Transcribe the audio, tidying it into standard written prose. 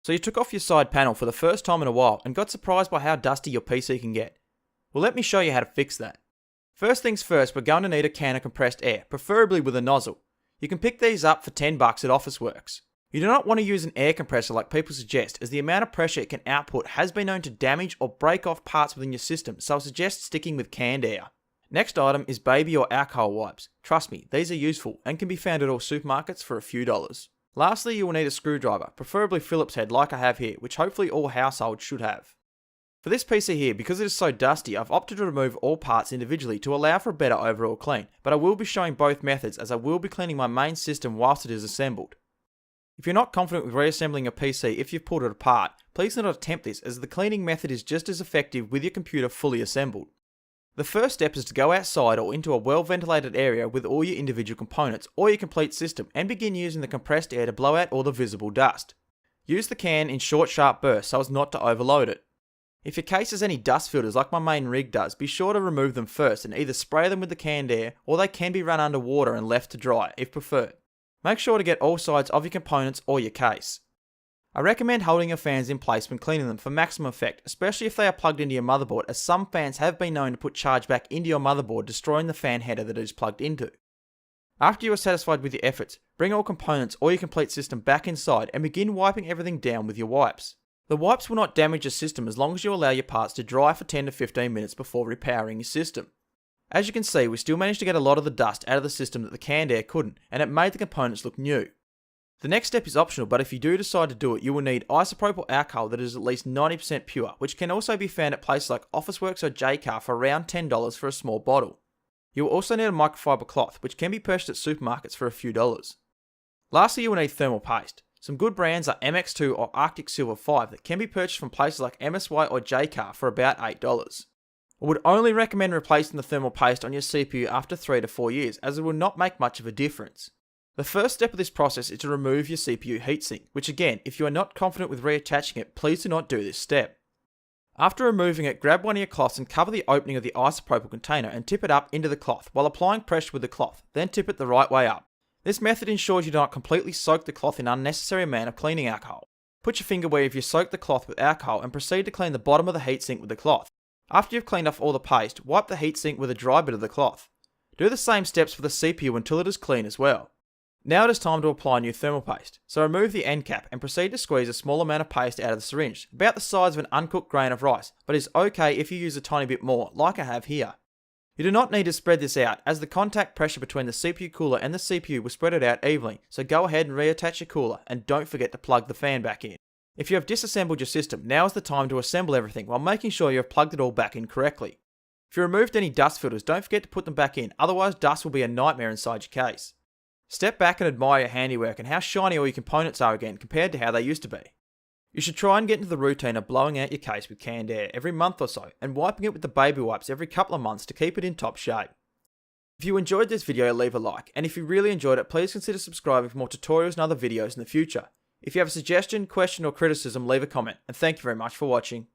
So you took off your side panel for the first time in a while and got surprised by how dusty your PC can get. Well, let me show you how to fix that. First things first, we're going to need a can of compressed air, preferably with a nozzle. You can pick these up for $10 at Officeworks. You do not want to use an air compressor like people suggest, as the amount of pressure it can output has been known to damage or break off parts within your system, so I suggest sticking with canned air. Next item is baby or alcohol wipes. Trust me, these are useful and can be found at all supermarkets for a few dollars. Lastly, you will need a screwdriver, preferably Phillips head like I have here, which hopefully all households should have. For this PC here, because it is so dusty, I've opted to remove all parts individually to allow for a better overall clean, but I will be showing both methods as I will be cleaning my main system whilst it is assembled. If you're not confident with reassembling a PC if you've pulled it apart, please do not attempt this, as the cleaning method is just as effective with your computer fully assembled. The first step is to go outside or into a well-ventilated area with all your individual components or your complete system and begin using the compressed air to blow out all the visible dust. Use the can in short, sharp bursts so as not to overload it. If your case has any dust filters like my main rig does, be sure to remove them first and either spray them with the canned air or they can be run under water and left to dry if preferred. Make sure to get all sides of your components or your case. I recommend holding your fans in place when cleaning them for maximum effect, especially if they are plugged into your motherboard, as some fans have been known to put charge back into your motherboard, destroying the fan header that it is plugged into. After you are satisfied with your efforts, bring all components or your complete system back inside and begin wiping everything down with your wipes. The wipes will not damage your system as long as you allow your parts to dry for 10 to 15 minutes before repowering your system. As you can see, we still managed to get a lot of the dust out of the system that the canned air couldn't, and it made the components look new. The next step is optional, but if you do decide to do it, you will need isopropyl alcohol that is at least 90% pure, which can also be found at places like Officeworks or JCar for around $10 for a small bottle. You will also need a microfiber cloth, which can be purchased at supermarkets for a few dollars. Lastly, you will need thermal paste. Some good brands are MX2 or Arctic Silver 5 that can be purchased from places like MSY or JCar for about $8. I would only recommend replacing the thermal paste on your CPU after 3 to 4 years, as it will not make much of a difference. The first step of this process is to remove your CPU heatsink, which again, if you are not confident with reattaching it, please do not do this step. After removing it, grab one of your cloths and cover the opening of the isopropyl container and tip it up into the cloth while applying pressure with the cloth, then tip it the right way up. This method ensures you do not completely soak the cloth in an unnecessary amount of cleaning alcohol. Put your finger where you've soaked the cloth with alcohol and proceed to clean the bottom of the heatsink with the cloth. After you've cleaned off all the paste, wipe the heatsink with a dry bit of the cloth. Do the same steps for the CPU until it is clean as well. Now it is time to apply new thermal paste, so remove the end cap and proceed to squeeze a small amount of paste out of the syringe, about the size of an uncooked grain of rice, but is okay if you use a tiny bit more, like I have here. You do not need to spread this out, as the contact pressure between the CPU cooler and the CPU will spread it out evenly, so go ahead and reattach your cooler, and don't forget to plug the fan back in. If you have disassembled your system, now is the time to assemble everything while making sure you have plugged it all back in correctly. If you removed any dust filters, don't forget to put them back in, otherwise dust will be a nightmare inside your case. Step back and admire your handiwork and how shiny all your components are again compared to how they used to be. You should try and get into the routine of blowing out your case with canned air every month or so and wiping it with the baby wipes every couple of months to keep it in top shape. If you enjoyed this video, leave a like, and if you really enjoyed it, please consider subscribing for more tutorials and other videos in the future. If you have a suggestion, question or criticism, leave a comment, and thank you very much for watching.